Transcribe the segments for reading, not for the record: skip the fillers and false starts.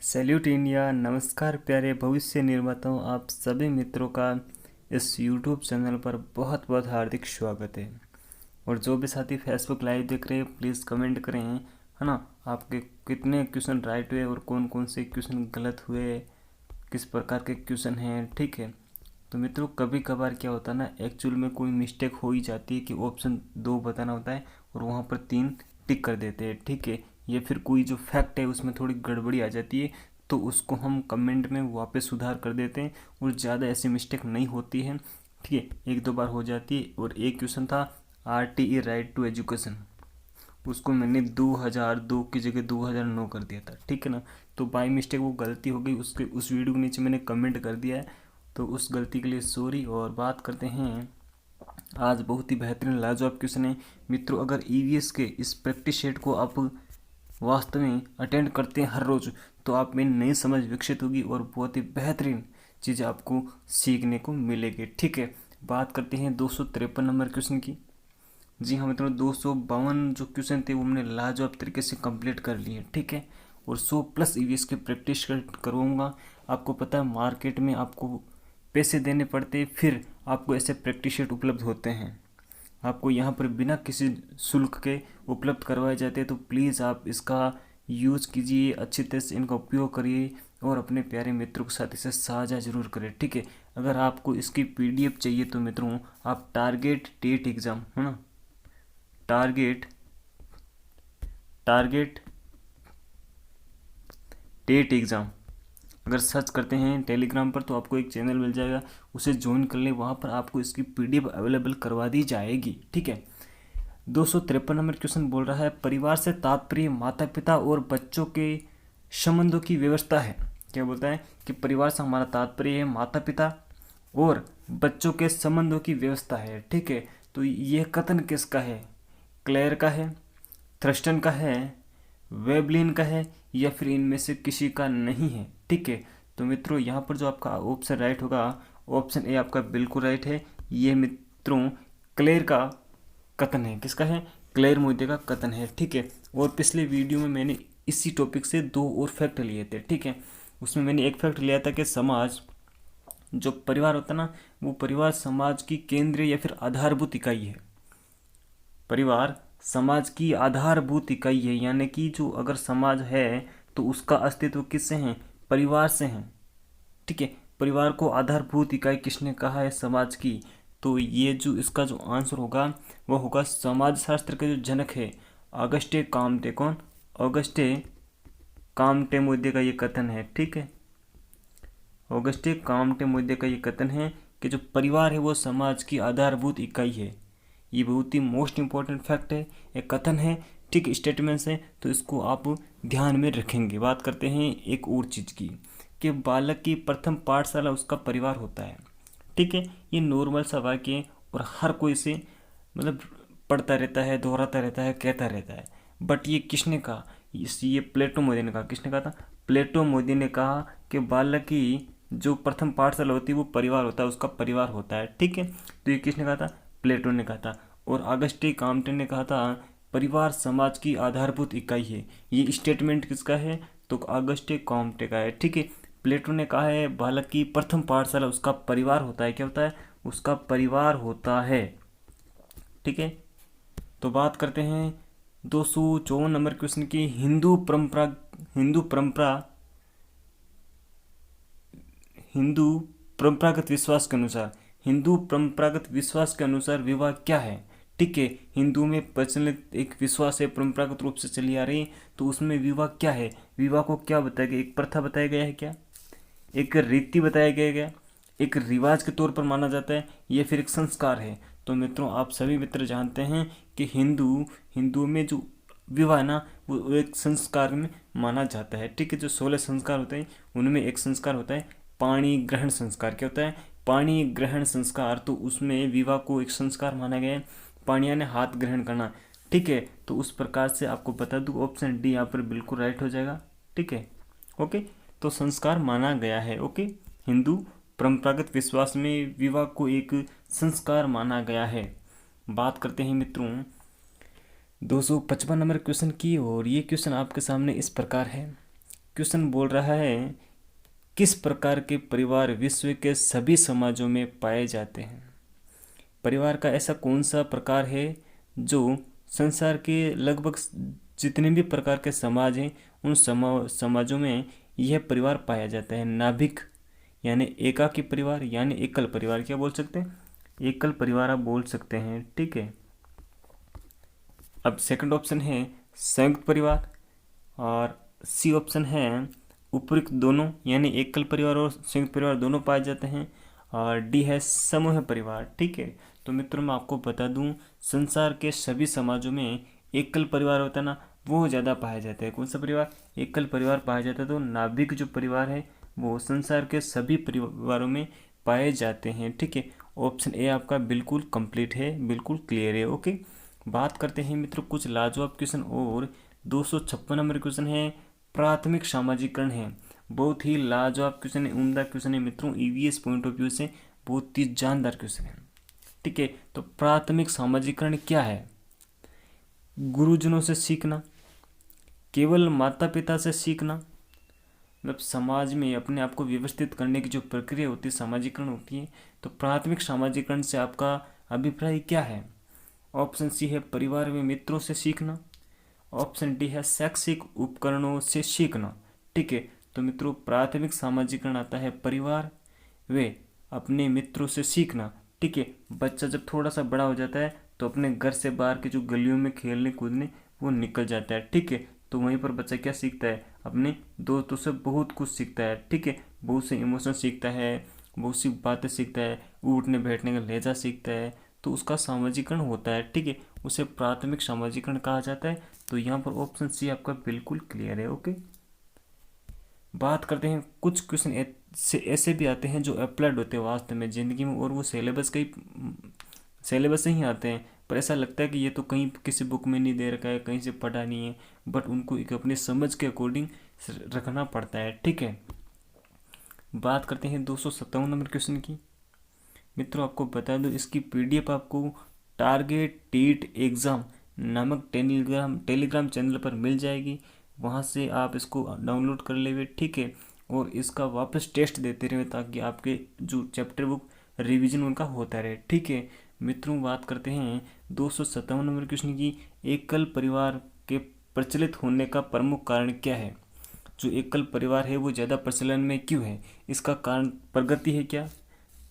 Salute India. नमस्कार प्यारे भविष्य निर्माताओं, आप सभी मित्रों का इस यूट्यूब चैनल पर बहुत बहुत हार्दिक स्वागत है। और जो भी साथी फेसबुक लाइव देख रहे हैं प्लीज़ कमेंट करें, है ना, आपके कितने क्वेश्चन राइट हुए और कौन कौन से क्वेश्चन गलत हुए, किस प्रकार के क्वेश्चन हैं। ठीक है, तो मित्रों कभी कभार क्या होता है ना, एक्चुअल में कोई मिस्टेक हो ही जाती है कि ऑप्शन 2 बताना होता है और वहाँ पर 3 टिक कर देते हैं। ठीक है, या फिर कोई जो फैक्ट है उसमें थोड़ी गड़बड़ी आ जाती है तो उसको हम कमेंट में वापस सुधार कर देते हैं और ज़्यादा ऐसी मिस्टेक नहीं होती है। ठीक है, एक दो बार हो जाती है। और एक क्वेश्चन था RTE राइट टू एजुकेशन, उसको मैंने 2002 की जगह 2009 कर दिया था। ठीक है ना, तो बाई मिस्टेक वो गलती हो गई, उसके उस वीडियो के नीचे मैंने कमेंट कर दिया है, तो उस गलती के लिए सॉरी। और बात करते हैं, आज बहुत ही बेहतरीन लाजवाब क्वेश्चन है मित्रों। अगर EVS के इस प्रैक्टिस सेट को आप वास्तव में अटेंड करते हैं हर रोज़ तो आप में नई समझ विकसित होगी और बहुत ही बेहतरीन चीज़ें आपको सीखने को मिलेगी। ठीक है, बात करते हैं 253 नंबर क्वेश्चन की। जी हाँ मित्रों, 252 जो क्वेश्चन थे वो हमने लाजवाब तरीके से कंप्लीट कर लिए। ठीक है, और 100+ EVS की प्रैक्टिस करवाऊँगा। आपको पता है मार्केट में आपको पैसे देने पड़ते, फिर आपको ऐसे प्रैक्टिस सेट उपलब्ध होते हैं, आपको यहाँ पर बिना किसी शुल्क के उपलब्ध करवाए जाते हैं। तो प्लीज़ आप इसका यूज़ कीजिए, अच्छी तरह से इनका उपयोग करिए और अपने प्यारे मित्रों के साथ इसे साझा जरूर करें। ठीक है, अगर आपको इसकी PDF चाहिए तो मित्रों आप टारगेट टेट एग्ज़ाम, है ना, टारगेट टारगेट टेट एग्ज़ाम अगर सर्च करते हैं टेलीग्राम पर तो आपको एक चैनल मिल जाएगा, उसे ज्वाइन कर लें, वहाँ पर आपको इसकी PDF अवेलेबल करवा दी जाएगी। ठीक है, 253 नंबर क्वेश्चन बोल रहा है, परिवार से तात्पर्य माता पिता और बच्चों के संबंधों की व्यवस्था है। क्या बोलता है कि परिवार से हमारा तात्पर्य है माता पिता और बच्चों के संबंधों की व्यवस्था है। ठीक है, तो यह कथन किसका है? क्लेयर का है, थ्रस्टन का है, वेबलिन का है, या फिर इनमें से किसी का नहीं है। ठीक है, तो मित्रों यहाँ पर जो आपका ऑप्शन राइट होगा, ऑप्शन ए आपका बिल्कुल राइट है। ये मित्रों क्लेयर का कथन है। किसका है? क्लेयर मोइते का कथन है। ठीक है, और पिछले वीडियो में मैंने इसी टॉपिक से 2 और फैक्ट लिए थे। ठीक है, उसमें मैंने एक फैक्ट लिया था कि समाज, जो परिवार होता है ना, वो परिवार समाज की केंद्रीय या फिर आधारभूत इकाई है। परिवार समाज की आधारभूत इकाई है, यानी कि जो अगर समाज है तो उसका अस्तित्व किससे है? परिवार से है। ठीक है, परिवार को आधारभूत इकाई किसने कहा है समाज की? तो ये जो इसका जो आंसर होगा वो होगा समाज शास्त्र के जो जनक है ऑगस्टे कामटे। कौन? ऑगस्टे कामटे मुद्दे का ये कथन है। ठीक है, ऑगस्टे कामटे मुद्दे का ये कथन है कि जो परिवार है वो समाज की आधारभूत इकाई है। ये बहुत ही मोस्ट इम्पॉर्टेंट फैक्ट है, एक कथन है। ठीक, स्टेटमेंट्स है, तो इसको आप ध्यान में रखेंगे। बात करते हैं एक और चीज़ की कि बालक की प्रथम पाठशाला उसका परिवार होता है। ठीक है, ये नॉर्मल सा वाक्य है और हर कोई से मतलब पढ़ता रहता है, दोहराता रहता है, कहता रहता है। बट ये किसने कहा? ये प्लेटो मोदी ने कहा। किसने कहा था? प्लेटो मोदी ने कहा कि बालक की जो प्रथम पाठशाला होती है वो परिवार होता है, उसका परिवार होता है। ठीक है, तो ये किसने कहा था? प्लेटो ने कहा था। और ऑगस्टे कामटे ने कहा था परिवार समाज की आधारभूत इकाई है। ये स्टेटमेंट किसका है? तो ऑगस्टे कामटे का है। ठीक है, प्लेटो ने कहा है बालक की प्रथम पाठशाला उसका परिवार होता है। क्या होता है? उसका परिवार होता है। ठीक है, तो बात करते हैं 254 नंबर क्वेश्चन की। हिंदू परंपरागत विश्वास के अनुसार, हिंदू परंपरागत विश्वास के अनुसार विवाह क्या है? ठीक है, हिंदू में प्रचलित एक विश्वास है, परंपरागत रूप से चली आ रही है, तो उसमें विवाह क्या है? विवाह को क्या बताया गया? एक प्रथा बताया गया है क्या? एक रीति बताया गया क्या? एक रिवाज के तौर पर माना जाता है या फिर एक संस्कार है? तो मित्रों आप सभी मित्र जानते हैं कि हिंदू में जो विवाह है ना वो एक संस्कार में माना जाता है। ठीक है, जो 16 संस्कार होते हैं उनमें एक संस्कार होता है पाणी ग्रहण संस्कार। क्या होता है? पाणी ग्रहण संस्कार। तो उसमें विवाह को एक संस्कार माना गया है, पाणिया ने हाथ ग्रहण करना। ठीक है, तो उस प्रकार से आपको बता दूं ऑप्शन डी यहाँ पर बिल्कुल राइट हो जाएगा। ठीक है, ओके, तो संस्कार माना गया है। ओके, हिंदू परंपरागत विश्वास में विवाह को एक संस्कार माना गया है। बात करते हैं मित्रों 255 नंबर क्वेश्चन की, और ये क्वेश्चन आपके सामने इस प्रकार है। क्वेश्चन बोल रहा है किस प्रकार के परिवार विश्व के सभी समाजों में पाए जाते हैं। परिवार का ऐसा कौन सा प्रकार है जो संसार के लगभग जितने भी प्रकार के समाज हैं उन समाजों में यह परिवार पाया जाता है। नाभिक यानी एकाकी परिवार यानी एकल परिवार, क्या बोल सकते हैं, एकल परिवार आप बोल सकते हैं, ठीक है। अब सेकंड ऑप्शन है संयुक्त परिवार और सी ऑप्शन है उपयुक्त दोनों यानी एकल परिवार और संयुक्त परिवार दोनों पाए जाते हैं और डी है समूह परिवार, ठीक है। तो मित्रों मैं आपको बता दूं संसार के सभी समाजों में एकल परिवार होता है ना वो ज़्यादा पाया जाता है। कौन सा परिवार, एकल परिवार पाया जाता है। तो नाभिक जो परिवार है वो संसार के सभी परिवारों में पाए जाते हैं, ठीक है। ऑप्शन ए आपका बिल्कुल कंप्लीट है, बिल्कुल क्लियर है, ओके। बात करते हैं मित्रों कुछ लाजवाब क्वेश्चन और 256 नंबर क्वेश्चन है प्राथमिक सामाजिकरण है। बहुत ही लाजवाब क्वेश्चन है, उम्दा क्वेश्चन है मित्रों, ईवीएस पॉइंट ऑफ व्यू से बहुत ही जानदार क्वेश्चन है, ठीक है। तो प्राथमिक सामाजिकरण क्या है। गुरुजनों से सीखना, केवल माता पिता से सीखना, मतलब समाज में अपने आप को व्यवस्थित करने की जो प्रक्रिया होती है सामाजिकरण होती है। तो प्राथमिक सामाजिकरण से आपका अभिप्राय क्या है। ऑप्शन सी है परिवार में मित्रों से सीखना, ऑप्शन डी है शैक्षिक उपकरणों से सीखना, ठीक है। तो मित्रों प्राथमिक सामाजिकरण आता है परिवार वे अपने मित्रों से सीखना, ठीक है। बच्चा जब थोड़ा सा बड़ा हो जाता है तो अपने घर से बाहर के जो गलियों में खेलने कूदने वो निकल जाता है, ठीक है। तो वहीं पर बच्चा क्या सीखता है, अपने दोस्तों से बहुत कुछ सीखता है, ठीक है। बहुत से इमोशन सीखता है, बहुत सी बातें सीखता है, उठने बैठने का लहजा सीखता है, तो उसका सामाजिकरण होता है, ठीक है। उसे प्राथमिक सामाजिकरण कहा जाता है। तो यहाँ पर ऑप्शन सी आपका बिल्कुल क्लियर है, ओके। बात करते हैं कुछ क्वेश्चन ऐसे भी आते हैं जो अप्लाइड होते हैं वास्तव में ज़िंदगी में और वो सिलेबस से ही आते हैं, पर ऐसा लगता है कि ये तो कहीं किसी बुक में नहीं दे रखा है, कहीं से पढ़ा नहीं है, बट उनको एक अपने समझ के अकॉर्डिंग रखना पड़ता है, ठीक है। बात करते हैं 257 नंबर क्वेश्चन की। मित्रों आपको बता दो इसकी पीडीएफ आपको टारगेट टीट एग्ज़ाम नामक टेलीग्राम चैनल पर मिल जाएगी। वहाँ से आप इसको डाउनलोड कर लेंगे, ठीक है। और इसका वापस टेस्ट देते रहे ताकि आपके जो चैप्टर बुक रिवीजन उनका होता रहे, ठीक है। मित्रों बात करते हैं 257 नंबर क्वेश्चन की। एकल परिवार के प्रचलित होने का प्रमुख कारण क्या है। जो एकल परिवार है वो ज़्यादा प्रचलन में क्यों है। इसका कारण प्रगति है क्या,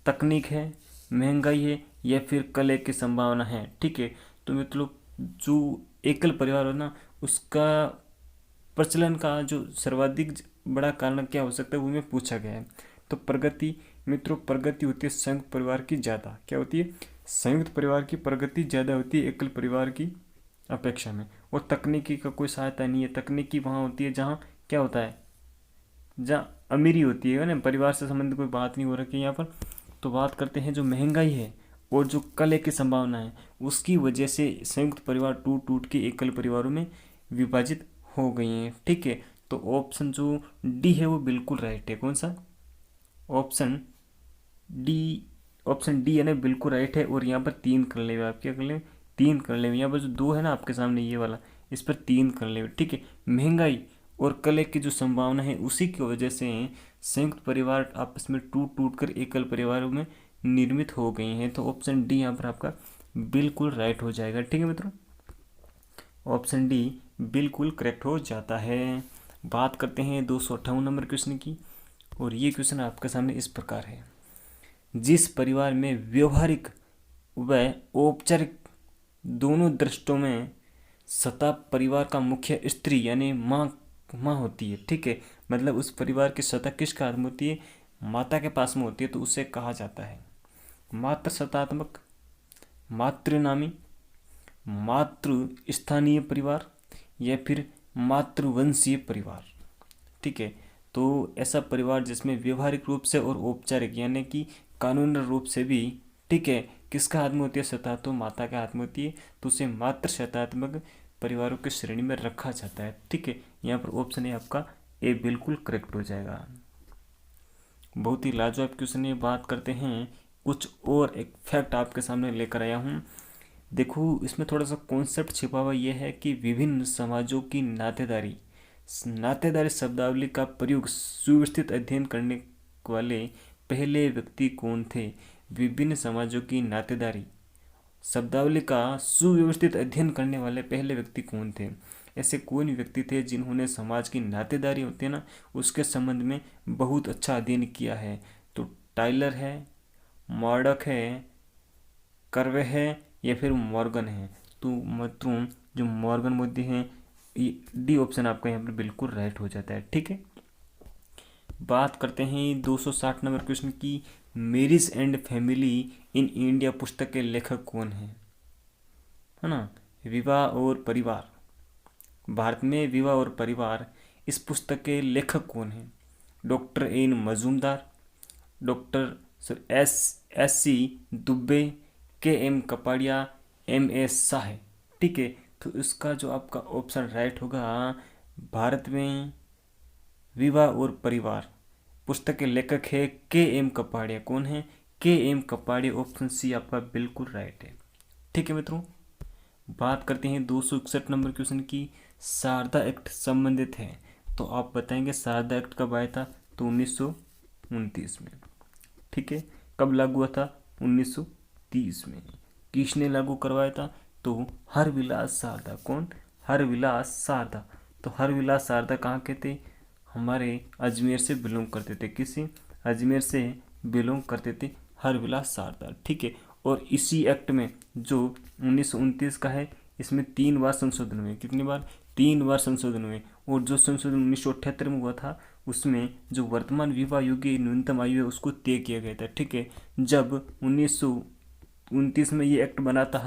तकनीक है, महंगाई है या फिर कले की संभावना है, ठीक है। तो मित्रों जो एकल परिवार हो ना उसका प्रचलन का जो सर्वाधिक बड़ा कारण क्या हो सकता है वो में पूछा गया है। तो प्रगति मित्रों, प्रगति होती है संयुक्त परिवार की ज़्यादा, क्या होती है, संयुक्त परिवार की प्रगति ज़्यादा होती है एकल परिवार की अपेक्षा में। और तकनीकी का कोई सहायता नहीं है, तकनीकी वहाँ होती है जहाँ क्या होता है, जहाँ अमीरी होती है ना, परिवार से संबंधित कोई बात नहीं हो रखी है यहाँ पर। तो बात करते हैं जो महंगाई है और जो कले की संभावना है उसकी वजह से संयुक्त परिवार टूट टूट के एकल परिवारों में विभाजित हो गई हैं, ठीक है। तो ऑप्शन जो डी है वो बिल्कुल राइट है। कौन सा, ऑप्शन डी है ना बिल्कुल राइट है। और यहाँ पर 3 कर ले, आप क्या कर ले, 3 कर ले। यहाँ पर जो 2 है ना आपके सामने ये वाला, इस पर 3 कर ले, ठीक है। महंगाई और कले की जो संभावना है उसी की वजह से संयुक्त परिवार आपस में टूट टूट कर एकल परिवारों में निर्मित हो गई हैं। तो ऑप्शन डी यहाँ पर आपका बिल्कुल राइट हो जाएगा, ठीक है मित्रों। ऑप्शन डी बिल्कुल करेक्ट हो जाता है। बात करते हैं 258 नंबर क्वेश्चन की। और ये क्वेश्चन आपके सामने इस प्रकार है। जिस परिवार में व्यवहारिक व औपचारिक दोनों दृष्टियों में सत्ता परिवार का मुख्य स्त्री यानी माँ होती है, ठीक है। मतलब उस परिवार की सत्ता किसके हाथ में होती है, माता के पास में होती है। तो उसे कहा जाता है मातृ सत्तात्मक, मातृनामी, मातृ स्थानीय परिवार या फिर मातृवंशीय परिवार, ठीक है। तो ऐसा परिवार जिसमें व्यवहारिक रूप से और औपचारिक यानी कि कानूनी रूप से भी, ठीक है, किसका हाथ में होती है सत्ता, तो माता के हाथ में होती है। तो उसे मातृ सत्तात्मक परिवारों की श्रेणी में रखा जाता है, ठीक है। यहाँ पर ऑप्शन है आपका ए बिल्कुल करेक्ट हो जाएगा। बहुत ही लाजवाब क्वेश्चन है। बात करते हैं कुछ और एक फैक्ट आपके सामने लेकर आया हूँ। देखो इसमें थोड़ा सा कॉन्सेप्ट छिपा हुआ यह है कि विभिन्न समाजों की नातेदारी नातेदारी शब्दावली का प्रयोग सुव्यवस्थित अध्ययन करने वाले पहले व्यक्ति कौन थे? विभिन्न समाजों की नातेदारी शब्दावली का सुव्यवस्थित अध्ययन करने वाले पहले व्यक्ति कौन थे? ऐसे कोई नहीं व्यक्ति थे जिन्होंने समाज की नातेदारी होती है ना, उसके संबंध में बहुत अच्छा अध्ययन किया है। तो टाइलर है, मॉर्डक है, कर्वे है या फिर मॉर्गन है। तो मित्रों जो मॉर्गन मोदी हैं, डी ऑप्शन आपका यहाँ पर बिल्कुल राइट हो जाता है। ठीक है, बात करते हैं 260 नंबर क्वेश्चन की। Marriage and family in India पुस्तक के लेखक कौन है ना? विवाह और परिवार, भारत में विवाह और परिवार, इस पुस्तक के लेखक कौन हैं? Doctor N Majumdar, doctor S C Dubey, K M Kapadia, M S Shah. ठीक है, तो इसका जो आपका ऑप्शन राइट होगा, भारत में विवाह और परिवार पुस्तक के लेखक है के एम कपाड़िया। कौन है? के एम कपाड़िया। ऑप्शन सी आपका बिल्कुल राइट है। ठीक है मित्रों, बात करते हैं 261 नंबर क्वेश्चन की। शारदा एक्ट संबंधित है, तो आप बताएंगे शारदा एक्ट कब आया था? तो 1929 में। ठीक है, कब लागू हुआ था? 1930 में। किसने लागू करवाया था? तो हरविलास शारदा। कौन? हरविलास शारदा। तो हरविलास शारदा कहाँ के थे? हमारे अजमेर से बिलोंग करते थे। किसी? अजमेर से बिलोंग करते थे हरविलास शारदा। ठीक है, और इसी एक्ट में जो 1929 का है, इसमें 3 बार संशोधन हुए। कितनी बार? 3 बार संशोधन हुए। और जो संशोधन 1978 में हुआ था, उसमें जो वर्तमान विवाह योग्य न्यूनतम आयु है उसको तय किया गया था। ठीक है, जब 1929 में ये एक्ट बना था,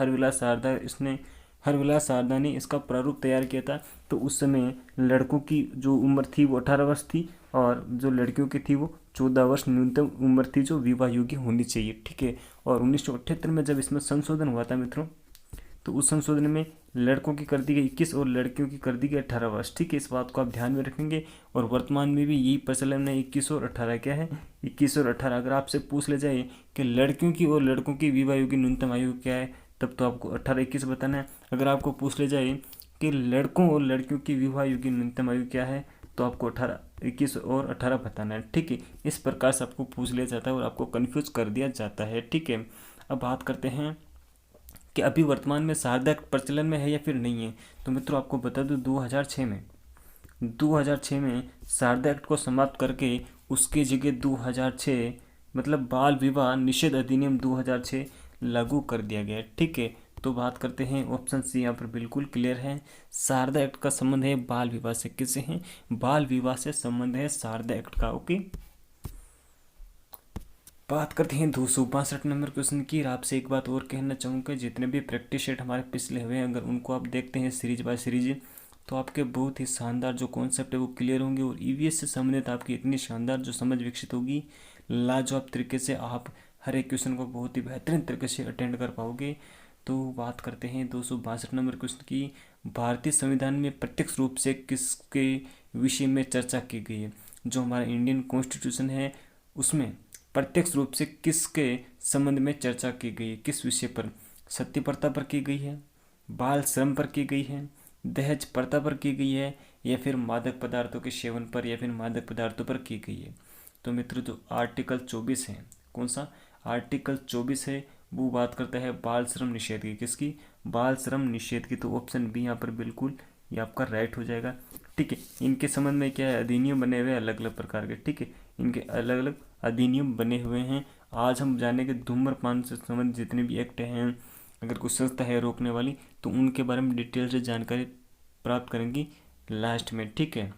हरविलास शारदा ने इसका प्रारूप तैयार किया था। तो उस समय लड़कों की जो उम्र थी वो 18 वर्ष थी, और जो लड़कियों की थी वो 14 वर्ष न्यूनतम उम्र थी जो विवाह योग्य होनी चाहिए। ठीक है, और 1978 में जब इसमें संशोधन हुआ था मित्रों, तो उस संशोधन में लड़कों की कर दी गई 21 और लड़कियों की कर दी गई 18 वर्ष। ठीक है, इस बात को आप ध्यान में रखेंगे। और वर्तमान में भी यही प्रचलन है, 21 और 18। क्या है? 21 और 18। अगर आपसे पूछ ले जाए कि लड़कियों की और लड़कों की विवाह योग्य न्यूनतम आयु क्या है, तब तो आपको 18-21 बताना है। अगर आपको पूछ ले जाए कि लड़कों और लड़कियों की विवाह योग्य न्यूनतम आयु क्या है, तो आपको 18, 21 और 18 बताना है। ठीक है, इस प्रकार से आपको पूछ लिया जाता है और आपको कन्फ्यूज कर दिया जाता है। ठीक है, अब बात करते हैं कि अभी वर्तमान में शारदा एक्ट प्रचलन में है या फिर नहीं है। तो मित्रों आपको बता दूं, 2006 में शारदा एक्ट को समाप्त करके उसकी जगह 2006 मतलब बाल विवाह निषेध अधिनियम 2006 लागू कर दिया गया। ठीक है, तो बात करते हैं ऑप्शन सी यहाँ पर बिल्कुल क्लियर है। शारदा एक्ट का संबंध है बाल विवाह से। किससे है? बाल विवाह से संबंध है शारदा एक्ट का। ओके, बात करते हैं 262 नंबर क्वेश्चन की। आपसे एक बात और कहना चाहूँगा, जितने भी प्रैक्टिस सेट हमारे पिछले हुए हैं, अगर उनको आप देखते हैं सीरीज बाय सीरीज, तो आपके बहुत ही शानदार जो कॉन्सेप्ट है वो क्लियर होंगे, और ईवीएस से संबंधित आपकी इतनी शानदार जो समझ विकसित होगी, लाजवाब तरीके से आप हर एक क्वेश्चन को बहुत ही बेहतरीन तरीके से अटेंड कर पाओगे। तो बात करते हैं 262 नंबर क्वेश्चन की। भारतीय संविधान में प्रत्यक्ष रूप से किसके विषय में चर्चा की गई है? जो हमारा इंडियन कॉन्स्टिट्यूशन है उसमें प्रत्यक्ष रूप से किसके संबंध में चर्चा की गई है? किस विषय पर? सती प्रथा पर की गई है, बाल श्रम पर की गई है, दहेज प्रथा पर की गई है, या फिर मादक पदार्थों के सेवन पर, या फिर मादक पदार्थों पर की गई है? तो मित्रों जो आर्टिकल 24 है, कौन सा आर्टिकल 24 है, वो बात करता है बाल श्रम निषेध की। किसकी? बाल श्रम निषेध की। तो ऑप्शन बी यहाँ पर बिल्कुल ये आपका राइट हो जाएगा। ठीक है, इनके संबंध में क्या है? अधिनियम बने हुए अलग अलग प्रकार के। ठीक है, इनके अलग अलग अधिनियम बने हुए हैं। आज हम जानेंगे धूम्रपान से संबंधित जितने भी एक्ट हैं, अगर कुछ संस्था है रोकने वाली, तो उनके बारे में डिटेल से जानकारी प्राप्त करेंगी लास्ट में। ठीक है,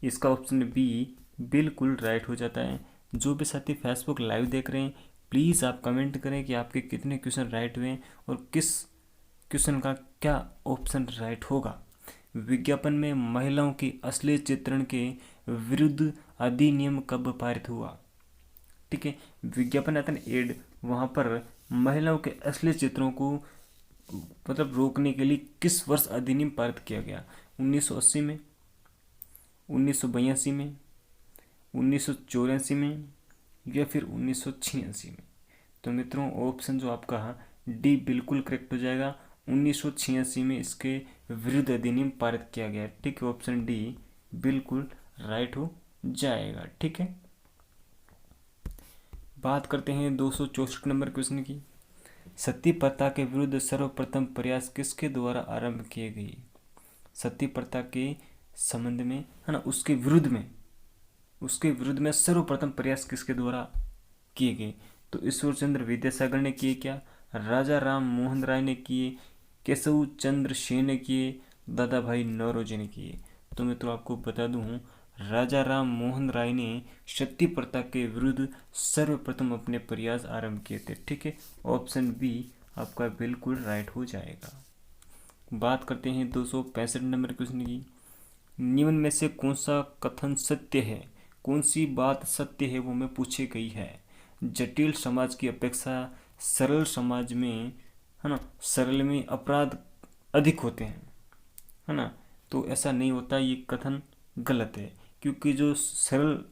इसका ऑप्शन बी बिल्कुल राइट हो जाता है। जो भी साथी फेसबुक लाइव देख रहे हैं, प्लीज़ आप कमेंट करें कि आपके कितने क्वेश्चन राइट हुए हैं और किस क्वेश्चन का क्या ऑप्शन राइट होगा। विज्ञापन में महिलाओं की अश्लील चित्रण के विरुद्ध अधिनियम कब पारित हुआ? ठीक है, विज्ञापन आता है एड, वहाँ पर महिलाओं के अश्लील चित्रों को मतलब रोकने के लिए किस वर्ष अधिनियम पारित किया गया? 1980 में, 1982 में, 1984 में, या फिर 1986 में? तो मित्रों ऑप्शन जो आपका डी बिल्कुल करेक्ट हो जाएगा। 1986 में इसके विरुद्ध अधिनियम पारित किया गया। ठीक है, ऑप्शन डी बिल्कुल राइट हो जाएगा। ठीक है, बात करते हैं 264 नंबर क्वेश्चन की। सती प्रथा के विरुद्ध सर्वप्रथम प्रयास किसके द्वारा आरंभ किए गए? सती प्रथा के संबंध में, है ना, उसके विरुद्ध में सर्वप्रथम प्रयास किसके द्वारा किए गए? तो ईश्वरचंद्र विद्यासागर ने किए क्या, राजा राम मोहन राय ने किए, केशव चंद्र सेन ने किए, दादा भाई नौरोजी ने किए? तो मैं तो आपको बता दूं, राजा राम मोहन राय ने सती प्रथा के विरुद्ध सर्वप्रथम अपने प्रयास आरंभ किए थे। ठीक है, ऑप्शन बी आपका बिल्कुल राइट हो जाएगा। बात करते हैं 265 नंबर क्वेश्चन की। निम्न में से कौन सा कथन सत्य है, कौन सी बात सत्य है, वो में पूछी गई है? जटिल समाज की अपेक्षा सरल समाज में, है ना, सरल में अपराध अधिक होते हैं, है ना? तो ऐसा नहीं होता, ये कथन गलत है, क्योंकि जो सरल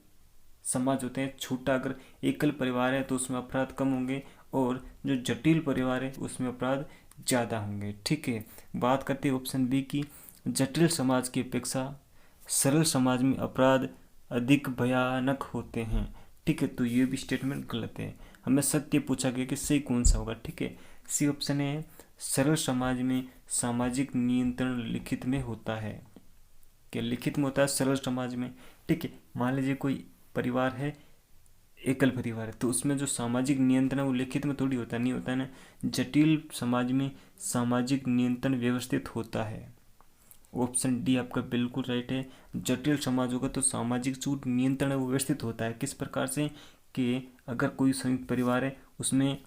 समाज होते हैं, छोटा अगर एकल परिवार है तो उसमें अपराध कम होंगे, और जो जटिल परिवार है उसमें अपराध ज़्यादा होंगे। ठीक है, बात करते हैं ऑप्शन बी की, जटिल समाज की अपेक्षा सरल समाज में अपराध अधिक भयानक होते हैं। ठीक है, तो ये भी स्टेटमेंट गलत है। हमें सत्य पूछा गया कि सही कौन सा होगा। ठीक है, सी ऑप्शन है, सरल समाज में सामाजिक नियंत्रण लिखित में होता है। क्या लिखित में होता है सरल समाज में? ठीक है, मान लीजिए कोई परिवार है, एकल परिवार है, तो उसमें जो सामाजिक नियंत्रण है वो लिखित में थोड़ी होता है, नहीं होता है ना। जटिल समाज में सामाजिक नियंत्रण व्यवस्थित होता है। ऑप्शन डी आपका बिल्कुल राइट है। जटिल समाज होगा तो सामाजिक जो नियंत्रण है वो व्यवस्थित होता है। किस प्रकार से कि अगर कोई संयुक्त परिवार है, उसमें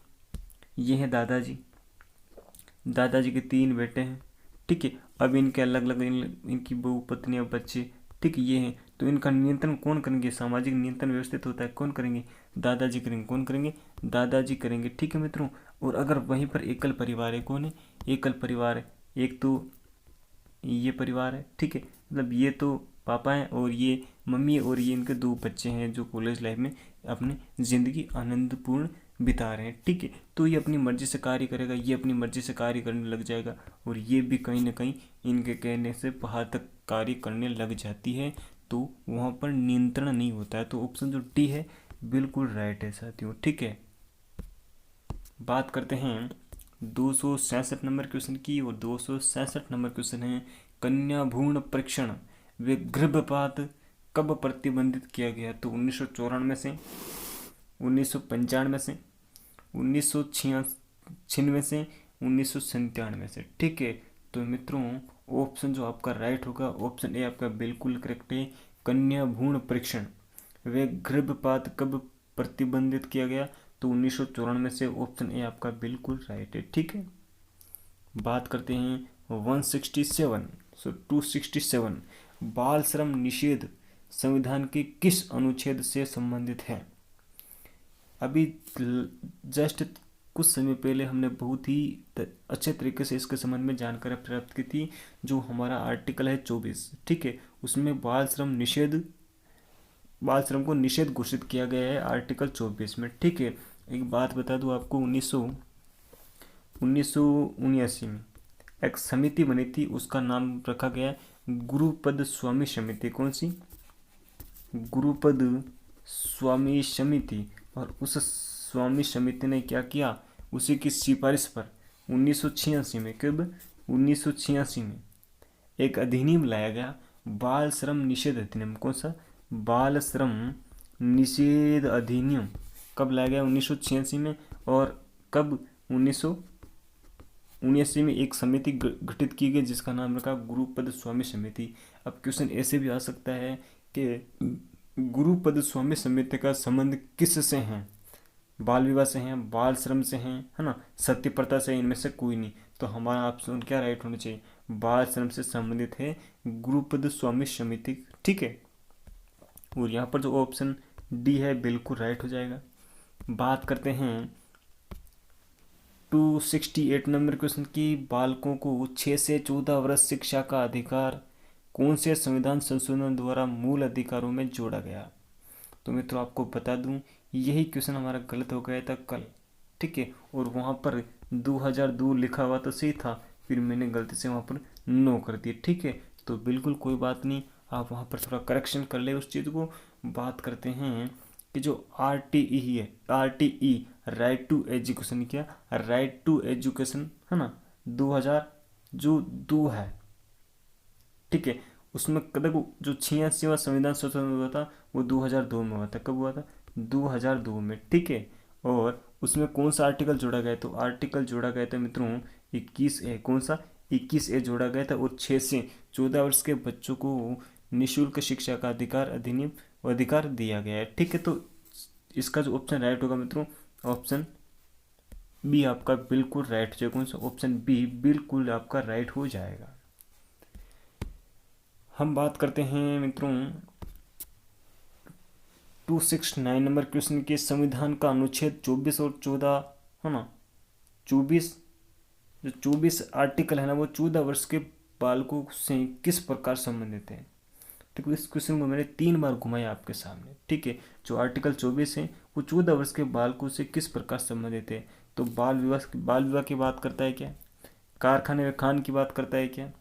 ये है दादाजी, दादाजी के 3 बेटे हैं। ठीक है, अब इनके अलग अलग इनकी बहू पत्नियां बच्चे, ठीक है, ये हैं, तो इनका नियंत्रण कौन करेंगे? सामाजिक नियंत्रण व्यवस्थित होता है, कौन करेंगे? दादाजी करेंगे। कौन करेंगे? दादाजी करेंगे। ठीक है मित्रों, और अगर वहीं पर एकल परिवार है, कौन है? एकल परिवार है, एक तो ये परिवार है, ठीक है, मतलब ये तो पापा हैं और ये मम्मी है, और ये इनके 2 बच्चे हैं जो कॉलेज लाइफ में अपनी ज़िंदगी आनंदपूर्ण बिता रहे हैं। ठीक है, तो ये अपनी मर्जी से कार्य करेगा, ये अपनी मर्जी से कार्य करने लग जाएगा, और ये भी कहीं ना कहीं इनके कहने से बाहर तक कार्य करने लग जाती है, तो वहाँ पर नियंत्रण नहीं होता है। तो ऑप्शन जो डी है बिल्कुल राइट है साथियों। ठीक है, बात करते हैं 267 नंबर क्वेश्चन की, और 267 नंबर क्वेश्चन है, कन्या भ्रूण परीक्षण व गर्भपात कब प्रतिबंधित किया गया? तो 1994 से, 1995 से, 1996 से, 1997 से। ठीक है, तो मित्रों ऑप्शन जो आपका राइट होगा, ऑप्शन ए आपका बिल्कुल करेक्ट है। कन्या भ्रूण परीक्षण व गर्भपात कब प्रतिबंधित किया गया? तो 1994 से। ऑप्शन ए आपका बिल्कुल राइट है। ठीक है, बात करते हैं 267 बाल श्रम निषेध संविधान के किस अनुच्छेद से संबंधित है? अभी जस्ट कुछ समय पहले हमने बहुत ही अच्छे तरीके से इसके संबंध में जानकारी प्राप्त की थी। जो हमारा आर्टिकल है 24, ठीक है, उसमें बाल श्रम को निषेध घोषित किया गया है आर्टिकल 24 में। ठीक है, एक बात बता दूं आपको, 1979 में एक समिति बनी थी, उसका नाम रखा गया गुरुपद स्वामी समिति। कौन सी? गुरुपद स्वामी समिति। और उस स्वामी समिति ने क्या किया? उसी की सिफारिश पर 1986 में, कब? 1986 में एक अधिनियम लाया गया, बाल श्रम निषेध अधिनियम। कौन सा? बाल श्रम निषेध अधिनियम। कब लाया गया? 1986 में। और कब? 1979 में एक समिति गठित की गई जिसका नाम रखा गुरुपद स्वामी समिति। अब क्वेश्चन ऐसे भी आ सकता है कि गुरुपद स्वामी समिति का संबंध किससे है? बाल विवाह से हैं, बाल श्रम से हैं, है ना, सत्य प्रथा से, इनमें से कोई नहीं। तो हमारा ऑप्शन क्या राइट होना चाहिए? बाल श्रम से संबंधित है गुरुपद स्वामी समिति। ठीक है, और यहाँ पर जो ऑप्शन डी है बिल्कुल राइट हो जाएगा। बात करते हैं 268 नंबर क्वेश्चन की, बालकों को 6 से 14 वर्ष शिक्षा का अधिकार कौन से संविधान संशोधन द्वारा मूल अधिकारों में जोड़ा गया? तो मित्रों आपको बता दूं, यही क्वेश्चन हमारा गलत हो गया था कल। ठीक है, और वहाँ पर 2002 लिखा हुआ तो सही था, फिर मैंने गलती से वहाँ पर नो कर दिया, ठीक है। तो बिल्कुल कोई बात नहीं, आप वहाँ पर थोड़ा करेक्शन कर ले उस चीज़ को। बात करते हैं कि जो RTE है, RTE राइट टू एजुकेशन, क्या राइट टू एजुकेशन है ना, 2000 जो 2 है, ठीक है। उसमें देखो जो 86वां संविधान संशोधन हुआ था वो 2002 में हुआ था। कब हुआ था? 2002 में, ठीक है। और उसमें कौन सा आर्टिकल जोड़ा गया? तो आर्टिकल जोड़ा गया था मित्रों 21A। कौन सा? 21A जोड़ा गया था। और 6 से 14 वर्ष के बच्चों को निःशुल्क शिक्षा का अधिकार अधिनियम अधिकार दिया गया है, ठीक है। तो इसका जो ऑप्शन राइट होगा मित्रों, ऑप्शन बी आपका बिल्कुल राइट हो जाएगा। कौन सा? ऑप्शन बी बिल्कुल आपका राइट हो जाएगा। हम बात करते हैं मित्रों 269 नंबर क्वेश्चन के। संविधान का अनुच्छेद 24 और 14 है ना, 24 जो 24 आर्टिकल है ना, वो 14 वर्ष के बालकों से किस प्रकार संबंधित है? ठीक है, इस क्वेश्चन को मैंने 3 बार घुमाया आपके सामने, ठीक है। जो आर्टिकल 24 है वो 14 वर्ष के बालकों से किस प्रकार संबंधित है? तो बाल विवाह की बात करता है क्या? कारखाने व खान की बात करता है क्या?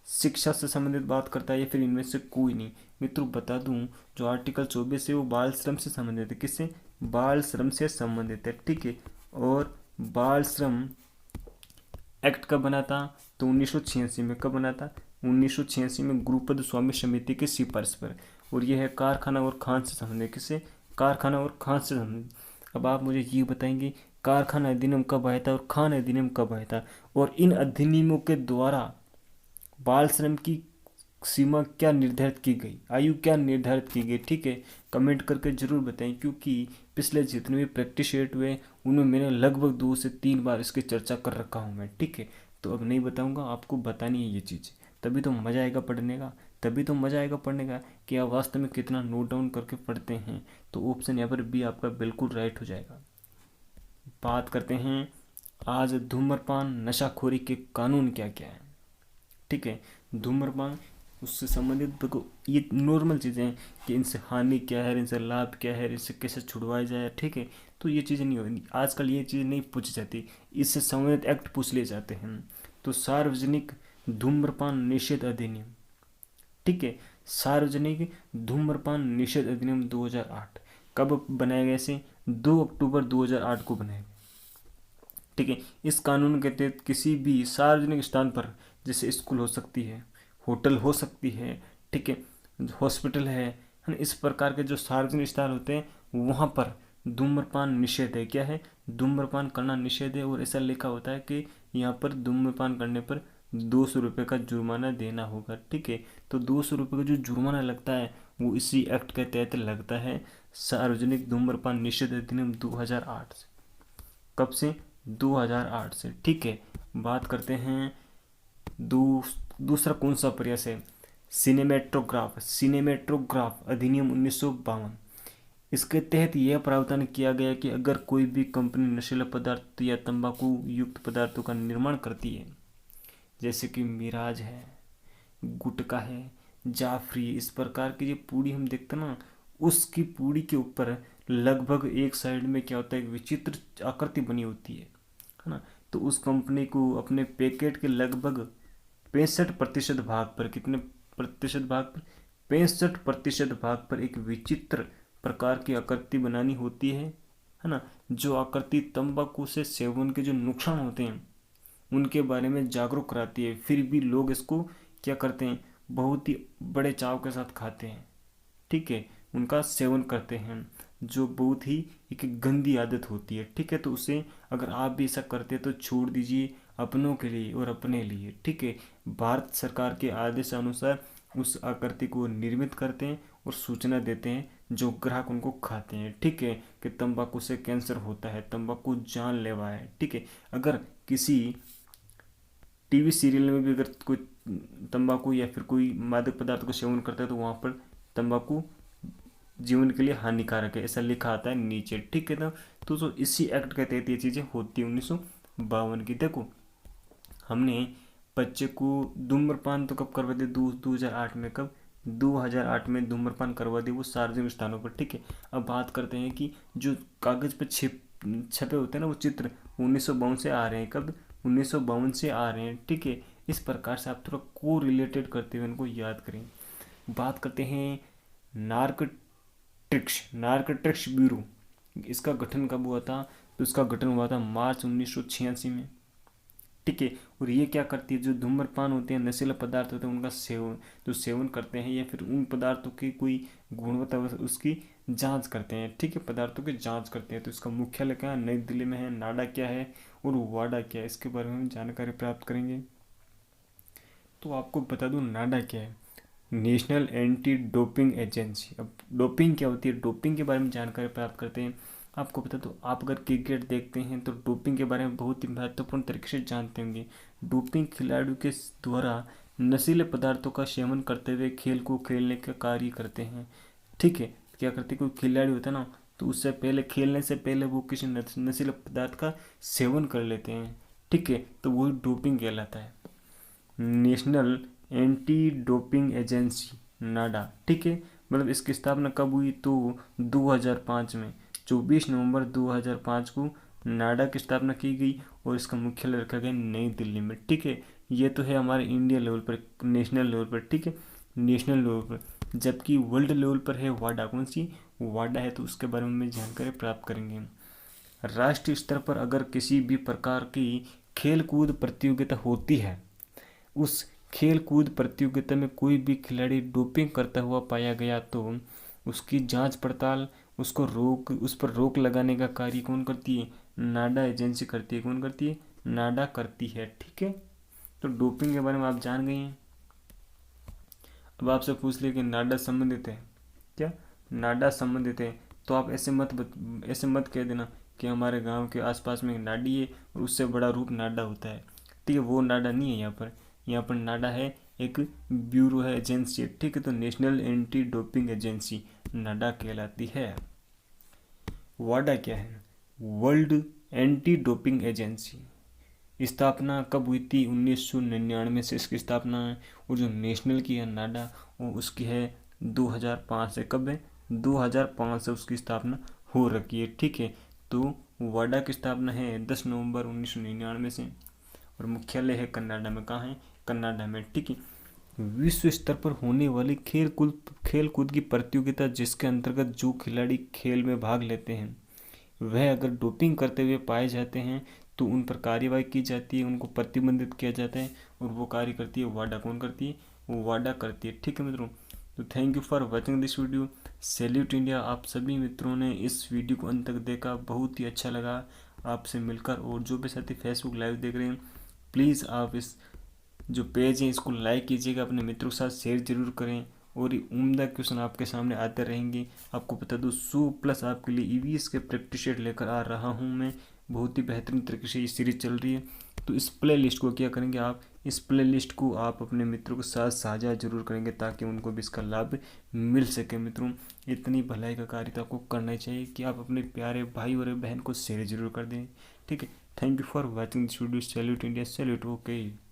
शिक्षा से संबंधित बात करता है, या फिर इनमें से कोई नहीं? मित्रों बता दूं, जो आर्टिकल 24 है वो बाल श्रम से संबंधित है। किससे? बाल श्रम से संबंधित है, ठीक है। और बाल श्रम एक्ट कब बना था? तो 1986 में। कब बना था? 1986 में गुरुपद स्वामी समिति की सिफारिश पर। और यह है कारखाना और खान से संबंधित। किससे? कारखाना और खान से संबंधित। अब आप मुझे ये बताएंगे कारखाना अधिनियम कब आया था और खान अधिनियम कब आया था, और इन अधिनियमों के द्वारा बाल श्रम की सीमा क्या निर्धारित की गई, आयु क्या निर्धारित की गई, ठीक है। कमेंट करके जरूर बताएं, क्योंकि पिछले जितने भी प्रैक्टिस सेट हुए उनमें मैंने लगभग 2 से 3 बार इसकी चर्चा कर रखा हूँ मैं, ठीक है। तो अब नहीं बताऊँगा, आपको बतानी है ये चीज़, तभी तो मज़ा आएगा पढ़ने का। तभी तो मज़ा आएगा पढ़ने का कि आप वास्तव में कितना नोट डाउन करके पढ़ते हैं। तो ऑप्शन यहाँ पर बी आपका बिल्कुल राइट हो जाएगा। बात करते हैं आज धूम्रपान नशाखोरी के कानून क्या क्या है, ठीक है। धूम्रपान उससे संबंधित देखो ये नॉर्मल चीज़ें हैं कि इनसे हानि क्या है, इनसे लाभ क्या है, इनसे कैसे छुड़वाया जाए, ठीक है। तो ये चीज़ें नहीं होती आजकल, ये चीज़ नहीं पूछी जाती, इससे संबंधित एक्ट पूछ लिए जाते हैं। तो सार्वजनिक धूम्रपान निषेध अधिनियम, ठीक है। सार्वजनिक धूम्रपान निषेध अधिनियम 2008 कब बनाया गया? इसे 2 अक्टूबर 2008 को बनाया गया, ठीक है। इस कानून के तहत किसी भी सार्वजनिक स्थान पर, जैसे स्कूल हो सकती है, होटल हो सकती है, ठीक है, हॉस्पिटल है ना, इस प्रकार के जो सार्वजनिक स्थान होते हैं वहाँ पर धूम्रपान निषेध है। क्या है? धूम्रपान करना निषेध है। और ऐसा लिखा होता है कि यहाँ पर धूम्रपान करने पर 200 रुपये का जुर्माना देना होगा, ठीक है। तो 200 रुपये का जो जुर्माना लगता है वो इसी एक्ट के तहत लगता है, सार्वजनिक धूम्रपान निषेध अधिनियम 2008 से। कब से? 2008 से, ठीक है। बात करते हैं दूसरा कौन सा प्रयास है? सिनेमेट्रोग्राफ अधिनियम 1952। इसके तहत यह प्रावधान किया गया कि अगर कोई भी कंपनी नशीला पदार्थ या तंबाकू युक्त पदार्थों का निर्माण करती है, जैसे कि मिराज है, गुटखा है, जाफरी, इस प्रकार की जो पूड़ी हम देखते हैं ना, उसकी पूड़ी के ऊपर लगभग एक साइड में क्या होता है, एक विचित्र आकृति बनी होती है ना। तो उस कंपनी को अपने पैकेट के लगभग 65% भाग पर, कितने प्रतिशत भाग पर? 65% भाग पर एक विचित्र प्रकार की आकृति बनानी होती है ना। जो आकृति तंबाकू से सेवन के जो नुकसान होते हैं उनके बारे में जागरूक कराती है। फिर भी लोग इसको क्या करते हैं? बहुत ही बड़े चाव के साथ खाते हैं, ठीक है, उनका सेवन करते हैं, जो बहुत ही एक गंदी आदत होती है, ठीक है। तो उसे अगर आप भी ऐसा करते हैं तो छोड़ दीजिए, अपनों के लिए और अपने लिए, ठीक है। भारत सरकार के आदेश अनुसार उस आकृति को निर्मित करते हैं और सूचना देते हैं जो ग्राहक उनको खाते हैं, ठीक है, कि तंबाकू से कैंसर होता है, तंबाकू जानलेवा है, ठीक है। अगर किसी टीवी सीरियल में भी अगर कोई तंबाकू या फिर कोई मादक पदार्थ का सेवन करता है तो वहाँ पर तंबाकू जीवन के लिए हानिकारक है, ऐसा लिखा आता है नीचे, ठीक है ना। तो इसी एक्ट के तहत ये चीज़ें होती है 1952 की। देखो हमने बच्चे को धूम्रपान तो कब करवा दिया? 2008 में। कब? 2008 में धूम्रपान करवा दिया, वो सार्वजनिक स्थानों पर, ठीक है। अब बात करते हैं कि जो कागज़ पर छपे होते हैं ना वो चित्र 1952 से आ रहे हैं। कब? 1952 से आ रहे हैं, ठीक है। इस प्रकार से आप थोड़ा को रिलेटेड करते हुए इनको याद करें। बात करते हैं नार्कोटिक्स ब्यूरो, इसका गठन कब हुआ था? तो इसका गठन हुआ था मार्च 1986 में, ठीक है। और ये क्या करती है, जो धूम्रपान होते हैं, नशीला पदार्थ होते हैं, उनका सेवन करते हैं या फिर उन पदार्थों की कोई गुणवत्ता उसकी जांच करते हैं, ठीक है, पदार्थों की जांच करते हैं। तो इसका मुख्यालय कहाँ, नई दिल्ली में है। नाडा क्या है और वाडा क्या है, इसके बारे में हम जानकारी प्राप्त करेंगे। तो आपको बता दूं नाडा क्या है, नेशनल एंटी डोपिंग एजेंसी। अब डोपिंग क्या होती है, डोपिंग के बारे में जानकारी प्राप्त करते हैं। आपको बता दो, आप अगर क्रिकेट देखते हैं तो डोपिंग के बारे में बहुत ही महत्वपूर्ण तरीके से जानते होंगे। डोपिंग खिलाड़ियों के द्वारा नशीले पदार्थों का सेवन करते हुए खेल को खेलने का कार्य करते हैं, ठीक है। क्या करते हैं, कोई खिलाड़ी होता है ना, तो उससे पहले, खेलने से पहले वो किसी नशीले पदार्थ का सेवन कर लेते हैं, ठीक है, तो वही डोपिंग कहलाता है। नेशनल एंटी डोपिंग एजेंसी नाडा, ठीक है। मतलब इसकी स्थापना कब हुई, तो 2005 में, 24 नवंबर 2005 को नाडा की स्थापना की गई और इसका मुख्यालय रखा गया नई दिल्ली में, ठीक है। ये तो है हमारे इंडिया लेवल पर, नेशनल लेवल पर, ठीक है, नेशनल लेवल पर। जबकि वर्ल्ड लेवल पर है वाडा, कौन सी वाडा है, तो उसके बारे में जानकारी प्राप्त करेंगे। राष्ट्रीय स्तर पर अगर किसी भी प्रकार की खेल कूद प्रतियोगिता होती है, उस खेल कूद प्रतियोगिता में कोई भी खिलाड़ी डोपिंग करता हुआ पाया गया तो उसकी जांच पड़ताल, उस पर रोक लगाने का कार्य कौन करती है, नाडा एजेंसी करती है। कौन करती है, नाडा करती है, ठीक है। तो डोपिंग के बारे में आप जान गए हैं। अब आपसे पूछ लिया कि नाडा संबंधित है क्या, नाडा संबंधित है, तो आप ऐसे मत कह देना कि हमारे गांव के आसपास में एक नाडी है और उससे बड़ा रूप नाडा होता है, ठीक है, वो नाडा नहीं है। यहाँ पर नाडा है, एक ब्यूरो है, एजेंसी है, ठीक है। तो नेशनल एंटी डोपिंग एजेंसी नाडा कहलाती है। वाडा क्या है, वर्ल्ड एंटी डोपिंग एजेंसी। स्थापना कब हुई थी, 1999 से इसकी स्थापना है। और जो नेशनल की है नाडा, वो उसकी है 2005 से। कब है, 2005 से उसकी स्थापना हो रखी है, ठीक है। तो वाडा की स्थापना है 10 नवंबर 1999 से और मुख्यालय है कनाडा में। कहाँ है, कनाडा में, ठीक है। विश्व स्तर पर होने वाली खेल कूद की प्रतियोगिता जिसके अंतर्गत जो खिलाड़ी खेल में भाग लेते हैं वह अगर डोपिंग करते हुए पाए जाते हैं तो उन पर कार्यवाही की जाती है, उनको प्रतिबंधित किया जाता है और वो कार्य करती है वाडा। कौन करती है, वो वाडा करती है, ठीक है मित्रों। तो thank you for watching this video. Salute India. आप सभी मित्रों ने इस वीडियो को अंत तक देखा, बहुत ही अच्छा लगा आपसे मिलकर। और जो भी साथी फेसबुक लाइव देख रहे हैं, प्लीज़ आप इस जो पेज है इसको लाइक कीजिएगा, अपने मित्रों के साथ शेयर जरूर करें और ये उम्दा क्वेश्चन आपके सामने आते रहेंगे। आपको बता दूँ 100+ आपके लिए ईवीएस के प्रैक्टिस सेट लेकर आ रहा हूँ मैं। बहुत ही बेहतरीन तरीके से ये सीरीज चल रही है। तो इस प्ले लिस्ट को क्या करेंगे आप, इस प्ले लिस्ट को आप अपने मित्रों के साथ साझा जरूर करेंगे ताकि उनको भी इसका लाभ मिल सके। मित्रों, इतनी भलाई का कार्य तो आपको करना ही चाहिए कि आप अपने प्यारे भाई और बहन को शेयर जरूर कर दें, ठीक है। Thank you for watching this video. Salute India, salute, okay.